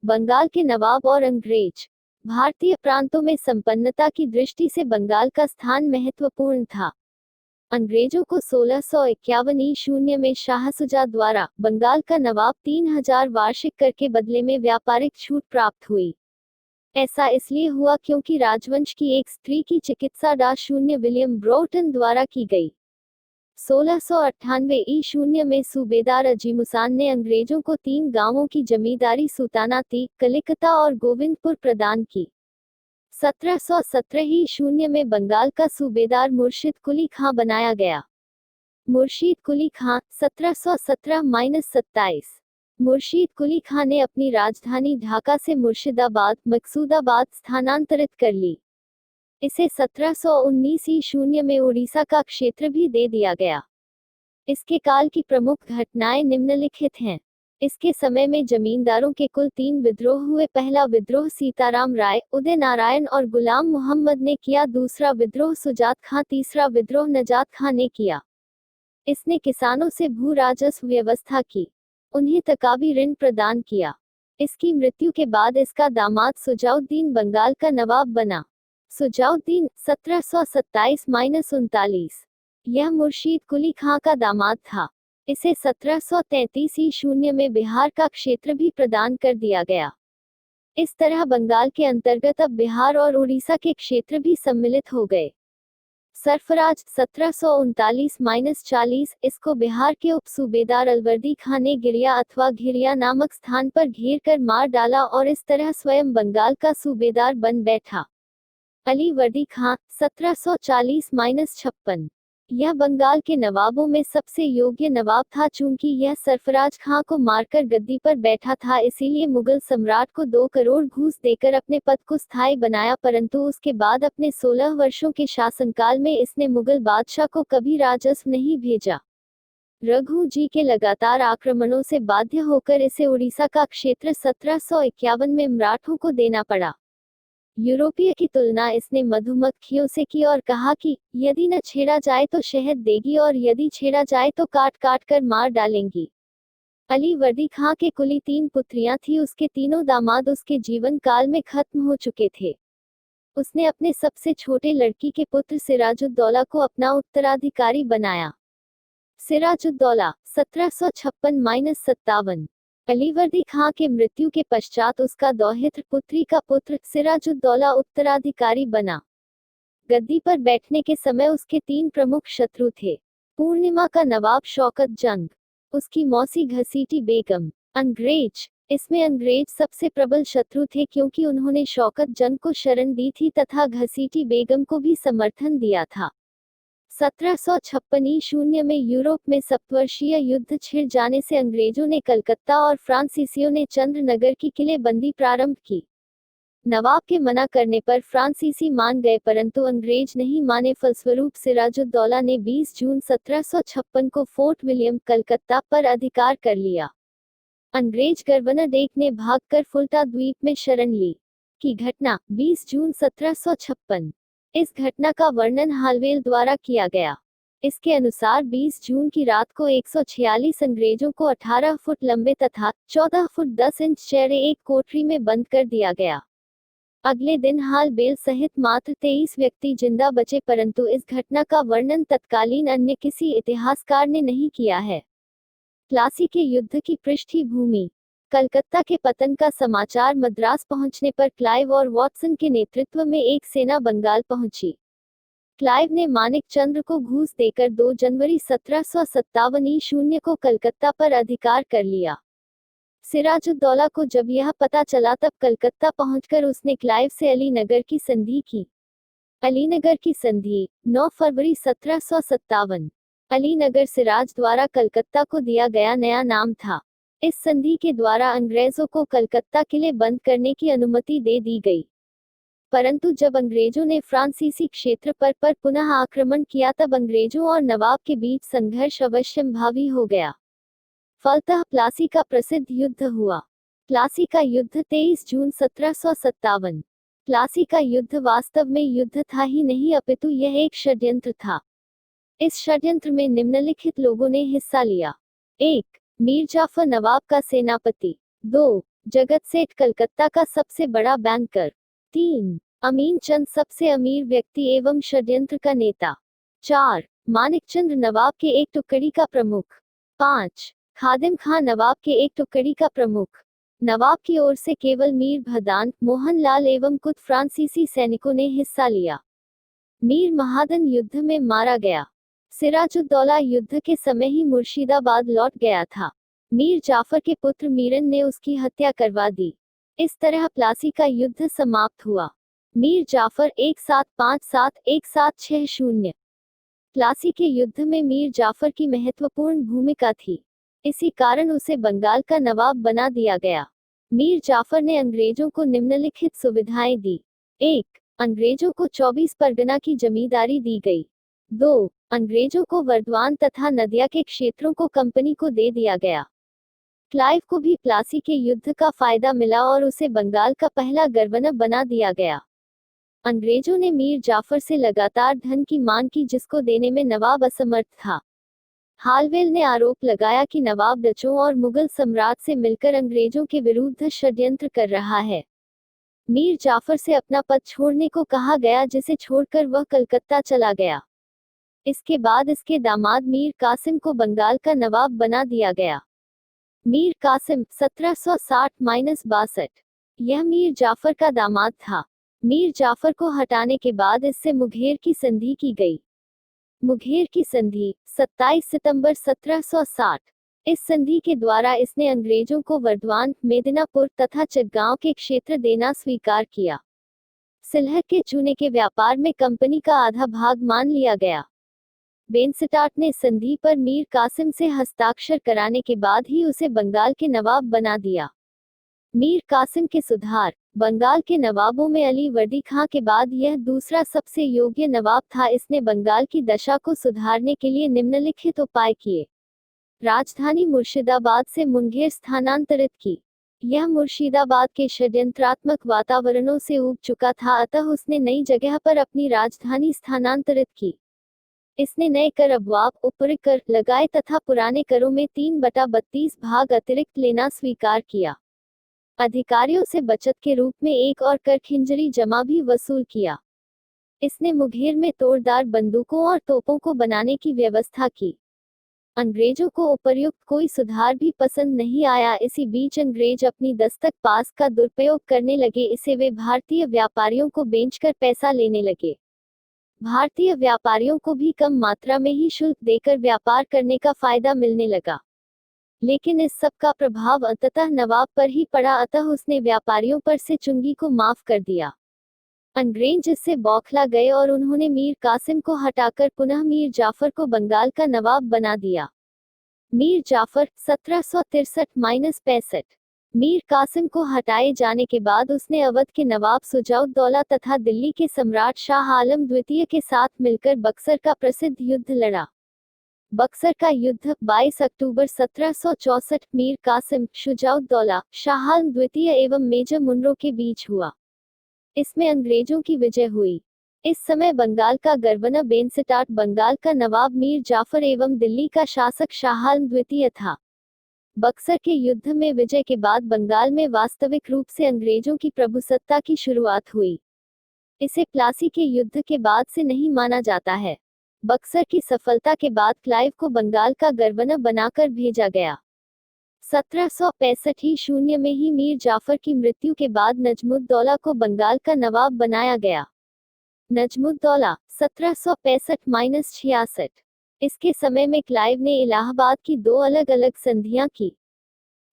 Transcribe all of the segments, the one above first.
बंगाल के नवाब और अंग्रेज। भारतीय प्रांतों में संपन्नता की दृष्टि से बंगाल का स्थान महत्वपूर्ण था। अंग्रेजों को 1651 ईस्वी में शाह शुजा द्वारा बंगाल का नवाब 3000 वार्षिक कर के बदले में व्यापारिक छूट प्राप्त हुई। ऐसा इसलिए हुआ क्योंकि राजवंश की एक स्त्री की चिकित्सा डा. विलियम ब्रोटन द्वारा की गई। 1698 ईस्वी में सूबेदार अजीमुसान ने अंग्रेजों को 3 गांवों की जमींदारी सुल्तानाती, कलिकता और गोविंदपुर प्रदान की। 1717 ईस्वी में बंगाल का सूबेदार मुर्शिद कुली खां बनाया गया। मुर्शीद कुली खां 1717-27। मुर्शीद कुली खां ने अपनी राजधानी ढाका से मुर्शिदाबाद, मकसूदाबाद स्थानांतरित कर ली। इसे 1719 ईस्वी में उड़ीसा का क्षेत्र भी दे दिया गया। इसके काल की प्रमुख घटनाएं निम्नलिखित हैं। इसके समय में जमींदारों के कुल 3 विद्रोह हुए। पहला विद्रोह सीताराम राय, उदय नारायण और गुलाम मोहम्मद ने किया। दूसरा विद्रोह सुजात खां, तीसरा विद्रोह नजात खां ने किया। इसने किसानों से भू राजस्व व्यवस्था की, उन्हें तकाबी ऋण प्रदान किया। इसकी मृत्यु के बाद इसका दामाद सुजाउद्दीन बंगाल का नवाब बना। सुजाउद्दीन 1727-39। यह मुर्शीद कुली खां का दामाद था। इसे 1733 ईस्वी में बिहार का क्षेत्र भी प्रदान कर दिया गया। इस तरह बंगाल के अंतर्गत अब बिहार और उड़ीसा के क्षेत्र भी सम्मिलित हो गए। सरफराज 1739-40। इसको बिहार के उपसूबेदार अलवर्दी खां ने गिरिया अथवा घिरिया नामक स्थान पर घेर कर मार डाला और इस तरह स्वयं बंगाल का सूबेदार बन बैठा। अली वर्दी खां 1740-56। यह बंगाल के नवाबों में सबसे योग्य नवाब था। चूंकि यह सरफराज खां को मारकर गद्दी पर बैठा था, इसीलिए मुगल सम्राट को 2 करोड़ घूस देकर अपने पद को स्थायी बनाया। परंतु उसके बाद अपने 16 वर्षों के शासनकाल में इसने मुगल बादशाह को कभी राजस्व नहीं भेजा। रघु जी के लगातार आक्रमणों से बाध्य होकर इसे उड़ीसा का क्षेत्र 1751 में मराठों को देना पड़ा। यूरोपीय की तुलना इसने मधुमक्खियों से की और कहा कि यदि न छेड़ा जाए तो शहद देगी और यदि छेड़ा जाए तो काट काट कर मार डालेंगी। अली वर्दी खां के कुली 3 पुत्रियां थी। उसके तीनों दामाद उसके जीवन काल में खत्म हो चुके थे। उसने अपने सबसे छोटे लड़की के पुत्र सिराजुद्दौला को अपना उत्तराधिकारी बनाया। सिराजुद्दौला 1756-57। अलीवर्दी खां के मृत्यु के पश्चात उसका दौहित्र पुत्री का पुत्र सिराजुद्दौला उत्तराधिकारी बना। गद्दी पर बैठने के समय उसके 3 प्रमुख शत्रु थे। पूर्णिमा का नवाब शौकत जंग, उसकी मौसी घसीटी बेगम। अंग्रेज, इसमें अंग्रेज सबसे प्रबल शत्रु थे क्योंकि उन्होंने शौकत जंग को शरण दी थी तथा घसीटी बेगम को भी समर्थन दिया था। 1756 ईस्वी में यूरोप में सप्तवर्षीय युद्ध छिड़ जाने से अंग्रेजों ने कलकत्ता और फ्रांसीसियों ने चंद्रनगर की किलेबंदी प्रारंभ की। नवाब के मना करने पर फ्रांसीसी मान गए, परंतु अंग्रेज नहीं माने। फलस्वरूप सिराजुद्दौला ने 20 जून 1756 को फोर्ट विलियम, कलकत्ता पर अधिकार कर लिया। अंग्रेज गवर्नर डेक ने भागकर फुल्टा द्वीप में शरण ली। की घटना 20 जून 1756। इस घटना का वर्णन हालवेल द्वारा किया गया। इसके अनुसार 20 जून की रात को 146 अंग्रेजों को 18 फुट लंबे तथा 14 फुट 10 इंच चौड़े एक कोठरी में बंद कर दिया गया। अगले दिन हालवेल सहित मात्र 23 व्यक्ति जिंदा बचे, परंतु इस घटना का वर्णन तत्कालीन अन्य किसी इतिहासकार ने नहीं किया है। प्लासी के युद्ध की पृष्ठभूमि। कलकत्ता के पतन का समाचार मद्रास पहुंचने पर क्लाइव और वॉटसन के नेतृत्व में एक सेना बंगाल पहुंची। क्लाइव ने मानिक चंद्र को घूस देकर 2 जनवरी 1757 ईस्वी को कलकत्ता पर अधिकार कर लिया। सिराजुद्दौला को जब यह पता चला तब कलकत्ता पहुंचकर उसने क्लाइव से अलीनगर की संधि की। अलीनगर की संधि 9 फरवरी 1757। अलीनगर सिराज द्वारा कलकत्ता को दिया गया नया नाम था। इस संधि के द्वारा अंग्रेजों को कलकत्ता किले बंद करने की अनुमति दे दी गई। परंतु जब अंग्रेजों ने फ्रांसीसी क्षेत्र पर पुनः आक्रमण किया तब अंग्रेजों और नवाब के बीच संघर्ष अवश्यंभावी हो गया। फलतः प्लासी का प्रसिद्ध युद्ध हुआ। प्लासी का युद्ध 23 जून 1757। प्लासी का युद्ध वास्तव में युद्ध था ही नहीं, अपितु यह एक षड्यंत्र था। इस षड्यंत्र में निम्नलिखित लोगों ने हिस्सा लिया। 1. मीर जाफर नवाब का सेनापति। 2. जगत सेठ कलकत्ता का सबसे बड़ा बैंकर। 3. अमीन चंद सबसे अमीर व्यक्ति एवं षड्यंत्र का नेता। 4. मानिकचंद्र नवाब के एक टुकड़ी का प्रमुख। 5. खादिम खां नवाब के एक टुकड़ी का प्रमुख। नवाब की ओर से केवल मीर भदान, मोहन लाल एवं कुछ फ्रांसीसी सैनिकों ने हिस्सा लिया। मीर महादन युद्ध में मारा गया। सिराजुद्दौला युद्ध के समय ही मुर्शिदाबाद लौट गया था। मीर जाफर के पुत्र मीरन ने उसकी हत्या करवा दी। इस तरह प्लासी का युद्ध समाप्त हुआ। मीर जाफर 1757-1760। प्लासी के युद्ध में मीर जाफर की महत्वपूर्ण भूमिका थी। इसी कारण उसे बंगाल का नवाब बना दिया गया। मीर जाफर ने अंग्रेजों को निम्नलिखित सुविधाएं दी। 1. अंग्रेजों को 24 परगना की जमींदारी दी गई। 2. अंग्रेजों को वर्धमान तथा नदिया के क्षेत्रों को कंपनी को दे दिया गया। क्लाइव को भी प्लासी के युद्ध का फायदा मिला और उसे बंगाल का पहला गवर्नर बना दिया गया। अंग्रेजों ने मीर जाफर से लगातार धन की मांग की जिसको देने में नवाब असमर्थ था। हालवेल ने आरोप लगाया कि नवाब डचों और मुगल सम्राट से मिलकर अंग्रेजों के विरुद्ध षड्यंत्र कर रहा है। मीर जाफर से अपना पद छोड़ने को कहा गया जिसे छोड़कर वह कलकत्ता चला गया। इसके बाद इसके दामाद मीर कासिम को बंगाल का नवाब बना दिया गया। मीर कासिम 1760-62। यह मीर जाफर का दामाद था। मीर जाफर को हटाने के बाद इससे मुंगेर की संधि की गई। मुंगेर की संधि 27 सितंबर 1760। इस संधि के द्वारा इसने अंग्रेजों को वर्धमान, मेदिनापुर तथा चिटगांव के क्षेत्र देना स्वीकार किया। सिलहट के चूने के व्यापार में कंपनी का आधा भाग मान लिया गया। बेनस्टार्ट ने संधि पर मीर कासिम से हस्ताक्षर कराने के बाद ही उसे बंगाल के नवाब बना दिया। मीर कासिम के सुधार। बंगाल के नवाबों में अली वर्दी खां के बाद यह दूसरा सबसे योग्य नवाब था। इसने बंगाल की दशा को सुधारने के लिए निम्नलिखित उपाय किए। राजधानी मुर्शिदाबाद से मुंगेर स्थानांतरित की। यह मुर्शिदाबाद के षड्यंत्रात्मक वातावरणों से ऊब चुका था, अतः उसने नई जगह पर अपनी राजधानी स्थानांतरित की। इसने नए कर अबवाब, ऊपरी कर लगाए तथा पुराने करों में 3/32 भाग अतिरिक्त लेना स्वीकार किया। अधिकारियों से बचत के रूप में एक और कर खिंजरी जमा भी वसूल किया। इसने मुंगेर में तोड़दार बंदूकों और तोपों को बनाने की व्यवस्था की। अंग्रेजों को उपर्युक्त कोई सुधार भी पसंद नहीं आया। इसी बीच अंग्रेज अपनी दस्तक पास का दुरुपयोग करने लगे। इसे वे भारतीय व्यापारियों को बेचकर पैसा लेने लगे। भारतीय व्यापारियों को भी कम मात्रा में ही शुल्क देकर व्यापार करने का फायदा मिलने लगा। लेकिन इस सब का प्रभाव अंततः नवाब पर ही पड़ा, अतः उसने व्यापारियों पर से चुंगी को माफ कर दिया। अंग्रेज इससे बौखला गए और उन्होंने मीर कासिम को हटाकर पुनः मीर जाफर को बंगाल का नवाब बना दिया। मीर जाफर 1763-65। मीर कासिम को हटाए जाने के बाद उसने अवध के नवाब सुजाउद्दौला तथा दिल्ली के सम्राट शाह आलम द्वितीय के साथ मिलकर बक्सर का प्रसिद्ध युद्ध लड़ा। बक्सर का युद्ध 22 अक्टूबर 1764 मीर कासिम, शुजाउद्दौला, शाह आलम द्वितीय एवं मेजर मुनरो के बीच हुआ। इसमें अंग्रेजों की विजय हुई। इस समय बंगाल का गवर्नर बेनस्टार्ट, बंगाल का नवाब मीर जाफर एवं दिल्ली का शासक शाह आलम द्वितीय था। बक्सर के युद्ध में विजय के बाद बंगाल में वास्तविक रूप से अंग्रेजों की प्रभुसत्ता की शुरुआत हुई। इसे प्लासी के युद्ध के बाद से नहीं माना जाता है। बक्सर की सफलता के बाद क्लाइव को बंगाल का गवर्नर बनाकर भेजा गया। 1765 में ही मीर जाफर की मृत्यु के बाद नजमुद्दौला को बंगाल का नवाब बनाया गया। नजमुद्दौला 1765-66। इसके समय में क्लाइव ने इलाहाबाद की दो अलग अलग संधियां की।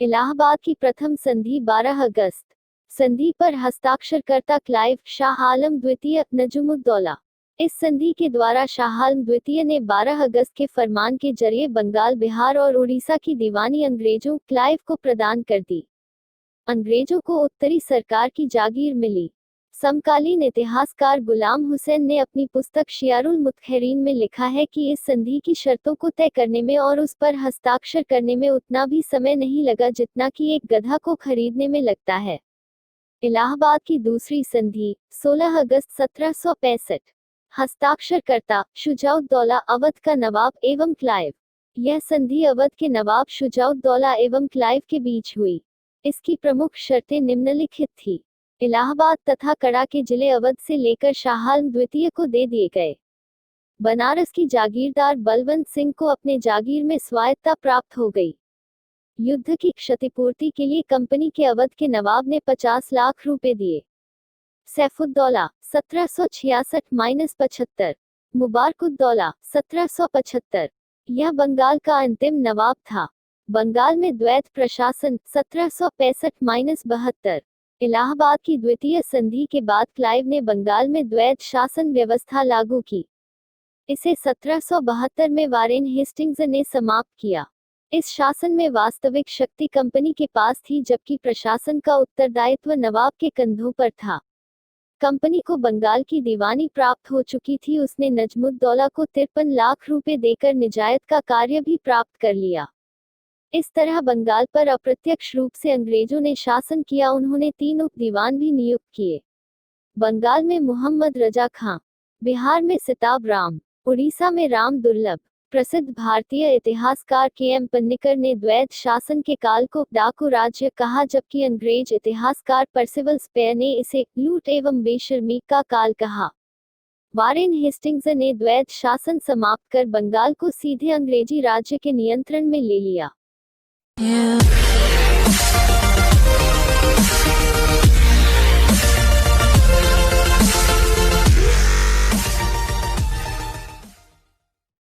इलाहाबाद की प्रथम संधि 12 अगस्त। संधि पर हस्ताक्षरकर्ता क्लाइव, शाह आलम द्वितीय, नजमुद्दौला। इस संधि के द्वारा शाह आलम द्वितीय ने 12 अगस्त के फरमान के जरिए बंगाल, बिहार और उड़ीसा की दीवानी अंग्रेजों क्लाइव को प्रदान कर दी। अंग्रेजों को उत्तरी सरकार की जागीर मिली। समकालीन इतिहासकार गुलाम हुसैन ने अपनी पुस्तक शियारुल मुत्खरीन में लिखा है कि इस संधि की शर्तों को तय करने में और उस पर हस्ताक्षर करने में उतना भी समय नहीं लगा जितना कि एक गधा को खरीदने में लगता है। इलाहाबाद की दूसरी संधि 16 अगस्त 1765। हस्ताक्षरकर्ता शुजाउद्दौला, अवध का नवाब एवं क्लाइव। यह संधि अवध के नवाब शुजाउद्दौला एवं क्लाइव के बीच हुई। इसकी प्रमुख शर्तें निम्नलिखित थी। इलाहाबाद तथा कड़ा के जिले अवध से लेकर शाह आलम द्वितीय को दे दिए गए। बनारस की जागीरदार बलवंत सिंह को अपने जागीर में स्वायत्तता प्राप्त हो गई। युद्ध की क्षतिपूर्ति के लिए कंपनी के अवध के नवाब ने 50 लाख रुपए दिए। सैफुद्दौला 1766-75, मुबारकुद्दौला 1775, यह बंगाल का अंतिम नवाब था। बंगाल में द्वैत प्रशासन 1765-72, इलाहाबाद की द्वितीय संधि के बाद क्लाइव ने बंगाल में द्वैत शासन व्यवस्था लागू की। इसे 1772 में वारेन हेस्टिंग्स ने समाप्त किया। इस शासन में वास्तविक शक्ति कंपनी के पास थी, जबकि प्रशासन का उत्तरदायित्व नवाब के कंधों पर था। कंपनी को बंगाल की दीवानी प्राप्त हो चुकी थी। उसने नजमुद्दौला को 53 लाख रुपए देकर निजायत का कार्य भी प्राप्त कर लिया। इस तरह बंगाल पर अप्रत्यक्ष रूप से अंग्रेजों ने शासन किया। उन्होंने 3 उप दीवान भी नियुक्त किए। बंगाल में मोहम्मद रजा खां, बिहार में सिताब राम, उड़ीसा में राम दुर्लभ। प्रसिद्ध भारतीय इतिहासकार के.एम. पन्निकर ने द्वैत शासन के काल को डाकू राज्य कहा, जबकि अंग्रेज इतिहासकार पर्सिवल स्पेयर ने इसे लूट एवं बेशर्मी का काल कहा। वारेन हेस्टिंग्स ने द्वैत शासन समाप्त कर बंगाल को सीधे अंग्रेजी राज्य के नियंत्रण में ले लिया।